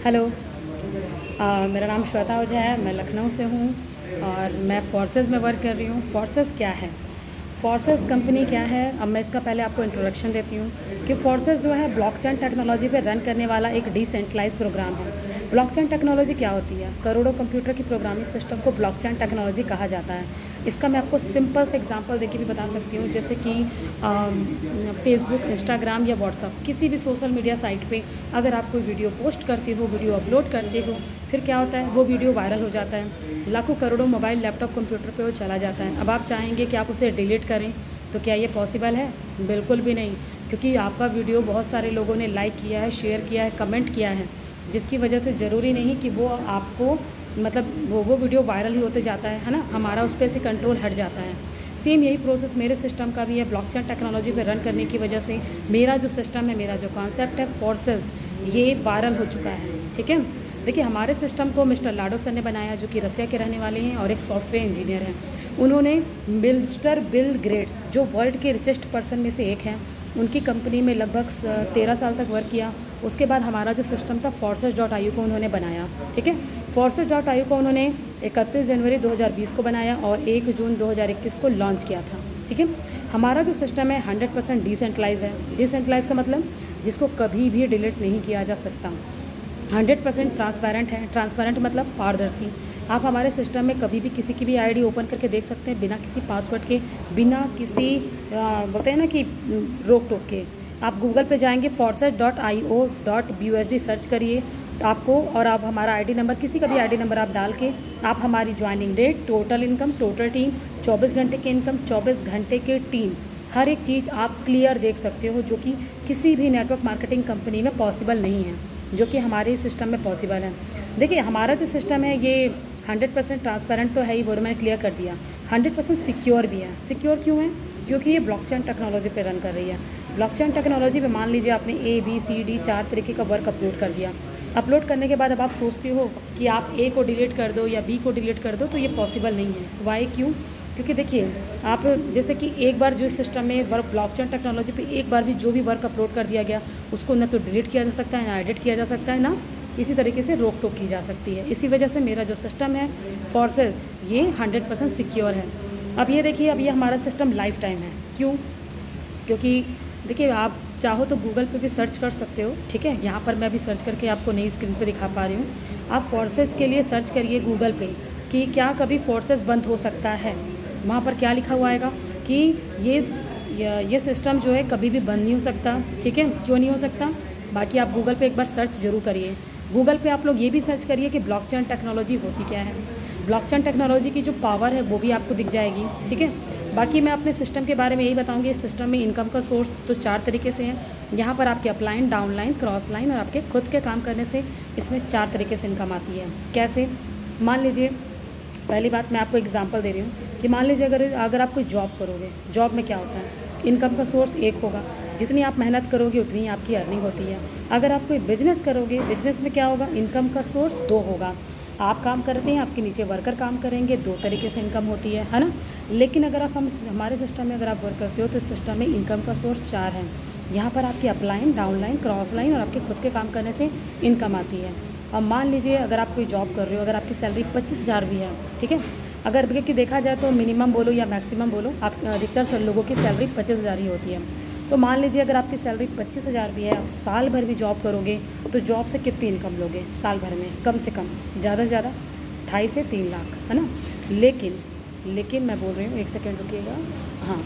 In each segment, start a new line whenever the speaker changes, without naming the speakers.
Hello. मेरा नाम श्वेता ओझा है, मैं लखनऊ से हूँ और मैं फोर्सेस में वर्क कर रही हूँ। फोर्सेस क्या है? फोर्सेस कंपनी क्या है? अब मैं इसका पहले आपको इंट्रोडक्शन देती हूँ कि फोर्सेस जो है ब्लॉकचेन टेक्नोलॉजी पे रन करने वाला एक डिसेंट्रलाइज प्रोग्राम है। ब्लॉकचेन टेक्नोलॉजी क्या होती है? करोड़ों कंप्यूटर की प्रोग्रामिंग सिस्टम को ब्लॉकचेन टेक्नोलॉजी कहा जाता है। इसका मैं आपको सिंपल से एग्जांपल देके भी बता सकती हूँ, जैसे कि फेसबुक, इंस्टाग्राम या व्हाट्सअप, किसी भी सोशल मीडिया साइट पे अगर आप कोई वीडियो पोस्ट करते हो, वीडियो अपलोड करते हो, फिर क्या होता है, वो वीडियो वायरल हो जाता है, लाखों करोड़ों मोबाइल, लैपटॉप, कंप्यूटर पे वो चला जाता है। अब आप चाहेंगे कि आप उसे डिलीट करें, तो क्या ये पॉसिबल है? बिल्कुल भी नहीं, क्योंकि आपका वीडियो बहुत सारे लोगों ने लाइक किया है, शेयर किया है, कमेंट किया है, जिसकी वजह से ज़रूरी नहीं कि वो आपको वो वीडियो वायरल ही होते जाता है ना, हमारा उस पर से कंट्रोल हट जाता है। सेम यही प्रोसेस मेरे सिस्टम का भी है। ब्लॉकचेन टेक्नोलॉजी पे रन करने की वजह से मेरा जो सिस्टम है, मेरा जो कॉन्सेप्ट है फोर्सेस, ये वायरल हो चुका है। ठीक है, देखिए हमारे सिस्टम को मिस्टर लाडो सर ने बनाया, जो कि रसिया के रहने वाले हैं और एक सॉफ्टवेयर इंजीनियर हैं। उन्होंने मिस्टर बिल गेट्स, जो वर्ल्ड के रिचेस्ट पर्सन में से एक हैं, उनकी कंपनी में लगभग 13 साल तक वर्क किया। उसके बाद हमारा जो सिस्टम था forces.io को उन्होंने बनाया। ठीक है, forces.io को उन्होंने 31 जनवरी 2020 को बनाया और 1 जून 2021 को लॉन्च किया था। ठीक है, हमारा जो सिस्टम है 100% डिसेंट्रलाइज है। डिसेंट्रलाइज का मतलब जिसको कभी भी डिलीट नहीं किया जा सकता। 100% ट्रांसपेरेंट है। ट्रांसपेरेंट मतलब पारदर्शी। आप हमारे सिस्टम में कभी भी किसी की भी आईडी ओपन करके देख सकते हैं, बिना किसी पासवर्ड के, बिना किसी बोलते हैं ना कि रोक टोक के। आप गूगल पे जाएंगे, forces.io.busd सर्च करिए आपको, और आप हमारा आईडी नंबर, किसी का भी आईडी नंबर आप डाल के आप हमारी joining date, total income, total team, 24 घंटे की इनकम, 24 घंटे के टीम, हर एक चीज़ आप क्लियर देख सकते हो, जो कि किसी भी नेटवर्क मार्केटिंग कंपनी में पॉसिबल नहीं है, जो कि हमारे सिस्टम में पॉसिबल है। देखिए हमारा जो सिस्टम है ये 100% ट्रांसपेरेंट तो है ही, वो मैंने क्लियर कर दिया। 100% सिक्योर भी है। सिक्योर क्यों है? क्योंकि ये ब्लॉकचेन टेक्नोलॉजी पे रन कर रही है। ब्लॉकचेन टेक्नोलॉजी पे मान लीजिए आपने ABCD 4 तरीके का वर्क अपलोड कर दिया। अपलोड करने के बाद अब आप सोचते हो कि आप A को डिलीट कर दो या B को डिलीट कर दो, तो ये पॉसिबल नहीं है। वाई? क्यों? क्योंकि देखिए आप जैसे कि एक बार जो इस सिस्टम में वर्क, ब्लॉकचेन टेक्नोलॉजी पे एक बार भी जो भी वर्क अपलोड कर दिया गया, उसको न तो डिलीट किया जा सकता है, ना एडिट किया जा सकता है, ना किसी तरीके से रोक टोक की जा सकती है। इसी वजह से मेरा जो सिस्टम है फोर्सेस, ये 100% सिक्योर है। अब ये देखिए, अब ये हमारा सिस्टम लाइफ टाइम है। क्यों? क्योंकि देखिए आप चाहो तो गूगल पे भी सर्च कर सकते हो। ठीक है, यहाँ पर मैं अभी सर्च करके आपको नई स्क्रीन पे दिखा पा रही हूँ। आप फोर्सेस के लिए सर्च करिए गूगल पे कि क्या कभी फोर्सेस बंद हो सकता है। वहाँ पर क्या लिखा हुआ आएगा कि ये सिस्टम जो है कभी भी बंद नहीं हो सकता। ठीक है, क्यों नहीं हो सकता? बाकी आप गूगल पे एक बार सर्च जरूर करिए। गूगल पे आप लोग ये भी सर्च करिए कि ब्लॉकचेन टेक्नोलॉजी होती क्या है। ब्लॉकचेन टेक्नोलॉजी की जो पावर है वो भी आपको दिख जाएगी। ठीक है, बाकी मैं अपने सिस्टम के बारे में यही बताऊंगी। इस सिस्टम में इनकम का सोर्स तो 4 तरीके से है। यहाँ पर आपके अपलाइन, डाउनलाइन, क्रॉस लाइन और आपके खुद के काम करने से इसमें 4 तरीके से इनकम आती है। कैसे? मान लीजिए, पहली बात मैं आपको एग्जांपल दे रही हूँ कि मान लीजिए अगर आप कोई जॉब करोगे, जॉब में क्या होता है, इनकम का सोर्स एक होगा, जितनी आप मेहनत करोगे उतनी आपकी अर्निंग होती है। अगर आप कोई बिजनेस करोगे, बिजनेस में क्या होगा, इनकम का सोर्स 2 होगा। आप काम करते हैं, आपके नीचे वर्कर काम करेंगे, 2 तरीके से इनकम होती है ना। लेकिन अगर आप हमारे सिस्टम में अगर आप वर्क करते हो तो इस सिस्टम में इनकम का सोर्स 4 है। यहाँ पर आपकी अपलाइन, डाउनलाइन, क्रॉस लाइन और आपके खुद के काम करने से इनकम आती है। अब मान लीजिए अगर आप कोई जॉब कर रहे हो, अगर आपकी सैलरी 25,000 भी है, ठीक है, अगर कि देखा जाए तो मिनिमम बोलो या मैक्सिमम बोलो, आप अधिकतर लोगों की सैलरी 25,000 ही होती है। तो मान लीजिए अगर आपकी सैलरी 25,000 भी है, आप साल भर भी जॉब करोगे तो जॉब से कितनी इनकम लोगे साल भर में? कम से कम, ज़्यादा से ज़्यादा 2.5 से 3 लाख, है ना। लेकिन मैं बोल रही हूँ, 1 सेकेंड रुकिएगा। हाँ,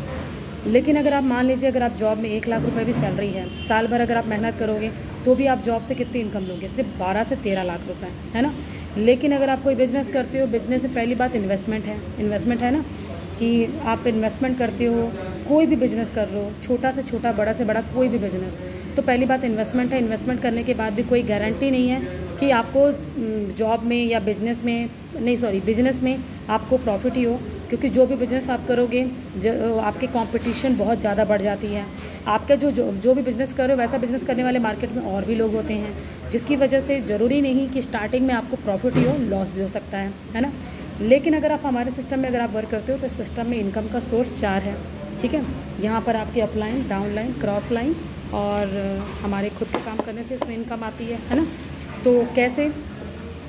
लेकिन अगर आप मान लीजिए अगर आप जॉब में 1 लाख रुपए भी सैलरी है, साल भर अगर आप मेहनत करोगे तो भी आप जॉब से कितनी इनकम लोगे? सिर्फ 12 से 13 लाख रुपए, है ना। लेकिन अगर आप कोई बिज़नेस करते हो, बिज़नेस में पहली बात इन्वेस्टमेंट है ना, कि आप इन्वेस्टमेंट करते हो, कोई भी बिज़नेस कर रहे हो, छोटा से छोटा, बड़ा से बड़ा कोई भी बिज़नेस, तो पहली बात इन्वेस्टमेंट है। इन्वेस्टमेंट करने के बाद भी कोई गारंटी नहीं है कि आपको जॉब में या बिज़नेस में आपको प्रॉफिट ही हो, क्योंकि जो भी बिज़नेस आप करोगे आपके कंपटीशन बहुत ज़्यादा बढ़ जाती है। आपका जो भी बिज़नेस कर रहे हो, वैसा बिज़नेस करने वाले मार्केट में और भी लोग होते हैं, जिसकी वजह से ज़रूरी नहीं कि स्टार्टिंग में आपको प्रॉफिट ही हो, लॉस भी हो सकता है ना। लेकिन अगर आप हमारे सिस्टम में अगर आप वर्क करते हो तो सिस्टम में इनकम का सोर्स 4 है। ठीक है, यहाँ पर आपकी अपलाइन, डाउनलाइन, क्रॉस लाइन और हमारे खुद के काम करने से इसमें इनकम आती है ना। तो कैसे,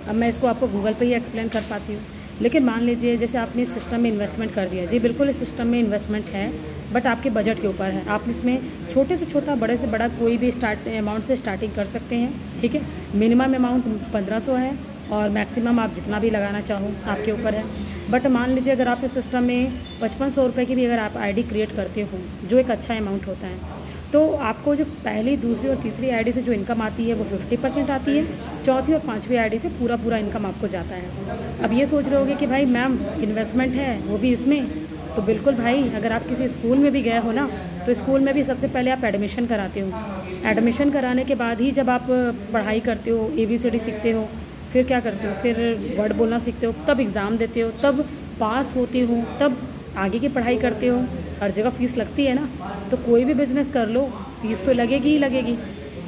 अब मैं इसको आपको गूगल पे ही एक्सप्लेन कर पाती हूँ। लेकिन मान लीजिए जैसे आपने इस सिस्टम में इन्वेस्टमेंट कर दिया, जी बिल्कुल इस सिस्टम में इन्वेस्टमेंट है, बट आपके बजट के ऊपर है। आप इसमें छोटे से छोटा, बड़े से बड़ा कोई भी अमाउंट से स्टार्टिंग कर सकते हैं, ठीक है। मिनिमम अमाउंट 1500 है और मैक्सिमम आप जितना भी लगाना चाहो आपके ऊपर है। बट मान लीजिए अगर आप इस सिस्टम में 5500 रुपये की भी अगर आप आईडी क्रिएट करते हो, जो एक अच्छा अमाउंट होता है, तो आपको जो पहली, दूसरी और तीसरी आईडी से जो इनकम आती है वो 50% आती है, चौथी और पांचवी आईडी से पूरा इनकम आपको जाता है। अब ये सोच रहे होगे कि भाई मैम इन्वेस्टमेंट है वो भी इसमें, तो बिल्कुल भाई, अगर आप किसी स्कूल में भी गए हो ना, तो स्कूल में भी सबसे पहले आप एडमिशन कराते हो। एडमिशन कराने के बाद ही जब आप पढ़ाई करते हो, ABCD सीखते हो, फिर क्या करते हो, फिर वर्ड बोलना सीखते हो, तब एग्ज़ाम देते हो, तब पास होते हो, तब आगे की पढ़ाई करते हो। हर जगह फ़ीस लगती है ना, तो कोई भी बिज़नेस कर लो फ़ीस तो लगेगी ही लगेगी।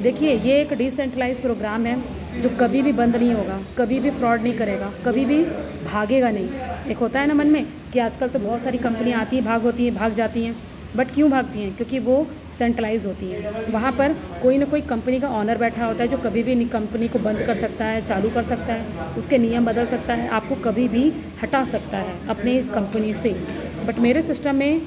देखिए ये एक डिसेंट्रलाइज प्रोग्राम है जो कभी भी बंद नहीं होगा, कभी भी फ्रॉड नहीं करेगा, कभी भी भागेगा नहीं। एक होता है ना मन में कि आजकल तो बहुत सारी कंपनियाँ आती हैं, भाग जाती हैं, बट क्यों भागती हैं? क्योंकि वो सेंट्रलाइज होती हैं। वहाँ पर कोई ना कोई कंपनी का ऑनर बैठा होता है जो कभी भी कंपनी को बंद कर सकता है, चालू कर सकता है, उसके नियम बदल सकता है, आपको कभी भी हटा सकता है अपनी कंपनी से। बट मेरे सिस्टम में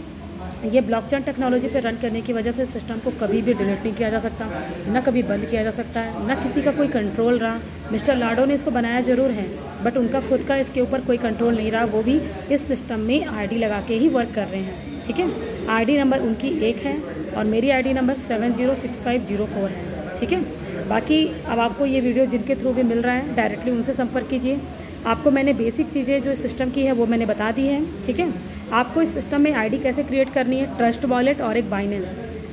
ये ब्लॉकचेन टेक्नोलॉजी पे रन करने की वजह से सिस्टम को कभी भी डिलीट नहीं किया जा सकता, ना कभी बंद किया जा सकता है, ना किसी का कोई कंट्रोल रहा। मिस्टर लाडो ने इसको बनाया ज़रूर है, बट उनका खुद का इसके ऊपर कोई कंट्रोल नहीं रहा। वो भी इस सिस्टम में आईडी लगा के ही वर्क कर रहे हैं, ठीक है। आईडी नंबर उनकी एक है और मेरी आईडी नंबर 706504 है, ठीक है। बाकी अब आपको ये वीडियो जिनके थ्रू भी मिल रहा है, डायरेक्टली उनसे संपर्क कीजिए। आपको मैंने बेसिक चीज़ें जो इस सिस्टम की है वो मैंने बता दी है, ठीक है। आपको इस सिस्टम में आईडी कैसे क्रिएट करनी है, ट्रस्ट वॉलेट और एक बाइनेंस,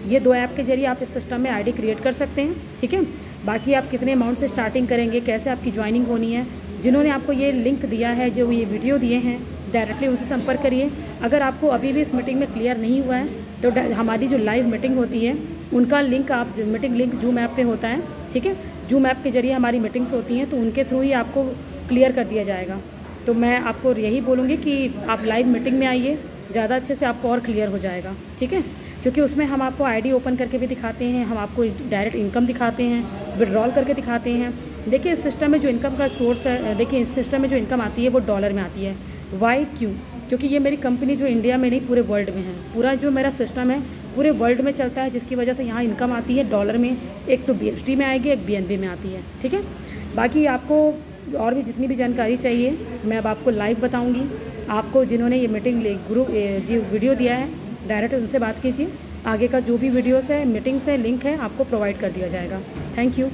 ये 2 ऐप के जरिए आप इस सिस्टम में आईडी क्रिएट कर सकते हैं, ठीक है। बाकी आप कितने अमाउंट से स्टार्टिंग करेंगे, कैसे आपकी ज्वाइनिंग होनी है, जिन्होंने आपको ये लिंक दिया है, जो ये वीडियो दिए हैं, डायरेक्टली उनसे संपर्क करिए। अगर आपको अभी भी इस मीटिंग में क्लियर नहीं हुआ है तो हमारी जो लाइव मीटिंग होती है उनका लिंक, आप मीटिंग लिंक जूम ऐप पे होता है, ठीक है। जूम ऐप के जरिए हमारी मीटिंग्स होती हैं, तो उनके थ्रू ही आपको क्लियर कर दिया जाएगा। तो मैं आपको यही बोलूँगी कि आप लाइव मीटिंग में आइए, ज़्यादा अच्छे से आपको और क्लियर हो जाएगा, ठीक है। क्योंकि उसमें हम आपको आईडी ओपन करके भी दिखाते हैं, हम आपको डायरेक्ट इनकम दिखाते हैं, विड्रॉल करके दिखाते हैं। देखिए इस सिस्टम में जो इनकम का सोर्स है, देखिए इस सिस्टम में जो इनकम आती है वो डॉलर में आती है। वाई क्यों? क्योंकि ये मेरी कंपनी जो इंडिया में नहीं पूरे वर्ल्ड में है, पूरा जो मेरा सिस्टम है पूरे वर्ल्ड में चलता है, जिसकी वजह से यहाँ इनकम आती है डॉलर में। एक तो BST में आएगी, एक BNB में आती है, ठीक है। बाकी आपको और भी जितनी भी जानकारी चाहिए मैं अब आपको लाइव बताऊंगी। आपको जिन्होंने ये मीटिंग जी वीडियो दिया है, डायरेक्ट उनसे बात कीजिए। आगे का जो भी वीडियोस है, मीटिंग्स है, लिंक है, आपको प्रोवाइड कर दिया जाएगा। Thank you.